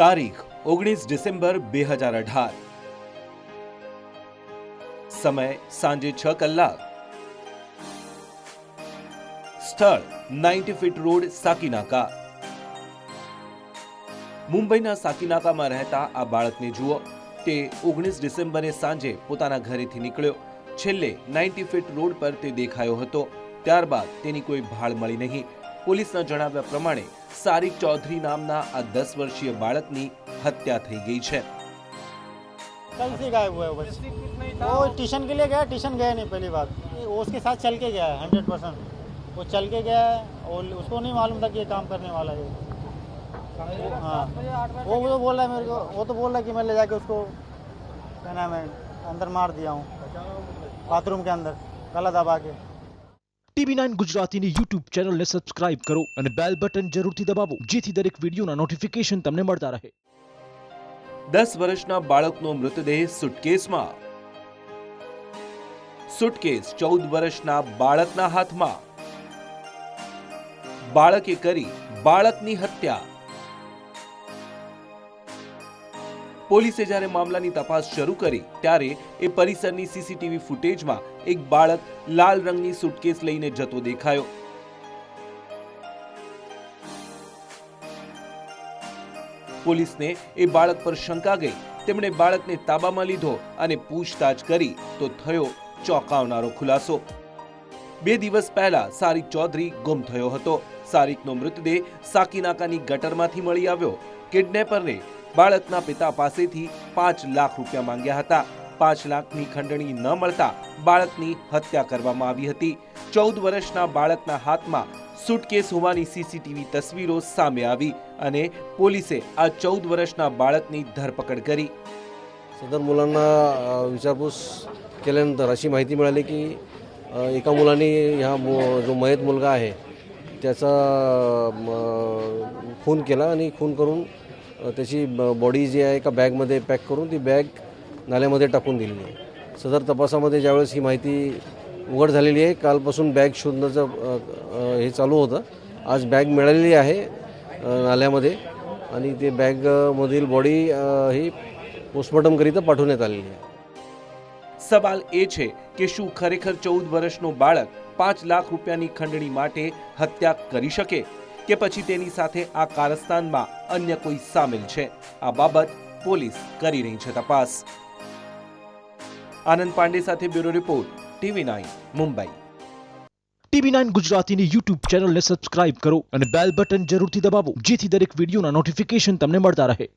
તારીખ 19 ડિસેમ્બર 2018, સમય સાંજે 6 કલાક, સ્થળ 90 ફીટ રોડ, સાકીનાકા. મુંબઈના સાકીનાકામાં રહેતા આ બાળકને જુઓ. તે 19 ડિસેમ્બરે સાંજે પોતાના ઘરેથી નીકળ્યો. છેલ્લે 90 ફીટ રોડ પર તે દેખાયો હતો. ત્યારબાદ તેની કોઈ ભાળ મળી નહીં. પોલીસના જણાવ્યા પ્રમાણે સારિક ચૌધરી નામના આ 10 વર્ષીય બાળકની હત્યા થઈ ગઈ છે. कल से गायब हुआ है बच्चे। वो ट्यूशन के लिए गया, ट्यूशन गया नहीं पहली बात। वो उसके साथ चल के गया है 100%। वो चल के गया है और उसको नहीं मालूम था कि ये काम करने वाला है। हाँ, वो तो बोल रहा है मेरे को, वो तो बोल रहा है कि मैं ले जाके उसको क्या नाम है अंदर मार दिया हूँ, बाथरूम के अंदर गला दबा के. TV9 ગુજરાતીની YouTube ચેનલને સબસ્ક્રાઇબ કરો અને બેલ બટન જરૂરથી દબાવો જેથી દરેક વિડીયોના નોટિફિકેશન તમને મળતા રહે. 10 વર્ષના બાળકનો મૃતદેહ સુટકેસમાં. સુટકેસ 14 વર્ષના બાળકના હાથમાં. બાળકે કરી બાળકની હત્યા. પોલીસે જ્યારે મામલાની તપાસ શરૂ કરી ત્યારે એ પરિસરની સીસીટીવી ફૂટેજમાં એક બાળક લાલ રંગની સુટકેસ લઈને જતો દેખાયો. પોલીસને એ બાળક પર શંકા ગઈ. તેમણે બાળકને તાબામાં લીધો અને પૂછતાછ કરી તો થયો ચોંકાવનારો ખુલાસો. 2 દિવસ પહેલા સારિક ચૌધરી ગુમ થયો હતો. સારિકનો મૃતદેહ સાકીનાકાની ગટરમાંથી મળી આવ્યો. કિડનેપરને બાળકના પિતા પાસેથી 5 લાખ રૂપિયા માંગ્યા હતા. 5 લાખની ખંડણી ન મળતા બાળકની હત્યા કરવામાં આવી હતી. 14 વર્ષના બાળકના હાથમાં સુટકેસ હોવાની સીસીટીવી તસવીરો સામે આવી અને પોલીસે આ 14 વર્ષના બાળકની ધરપકડ કરી. सदर मुलांना विचारपूस केल्यानंतर अशी माहिती मिळाली की एका मुलाने ह्या जो मयत मुलगा आहे त्याचा खून केला आणि खून करून त्याची बॉडी जी आहे एका बॅगमध्ये पॅक करून ती बॅग नाल्यामध्ये टाकून दिलेली आहे. सदर तपासामध्ये ज्यावेळेस ही माहिती उघड झालेली आहे, कालपासून बॅग शोधण्याचं हे चालू होतं. आज बॅग मिळालेली आहे नाल्यामध्ये आणि ते बॅगमधील बॉडी ही પોસ્ટમોર્ટમ કરીને પાઠવण्यात આલેલી છે. સવાલ એ છે કે શું ખરેખર 14 વર્ષનો બાળક 5 લાખ રૂપિયાની ખંડણી માટે હત્યા કરી શકે કે પછી તેની સાથે આ કારસ્તાનમાં અન્ય કોઈ સામેલ છે? આ બાબત પોલીસ કરી રહી છે તપાસ. આનંદ પાંડે સાથે bureau report, TV9 Mumbai. TV9 ગુજરાતીની YouTube ચેનલને સબસ્ક્રાઇબ કરો અને બેલ બટન જરૂરથી દબાવો જેથી દરેક વિડીયોના નોટિફિકેશન તમને મળતા રહે.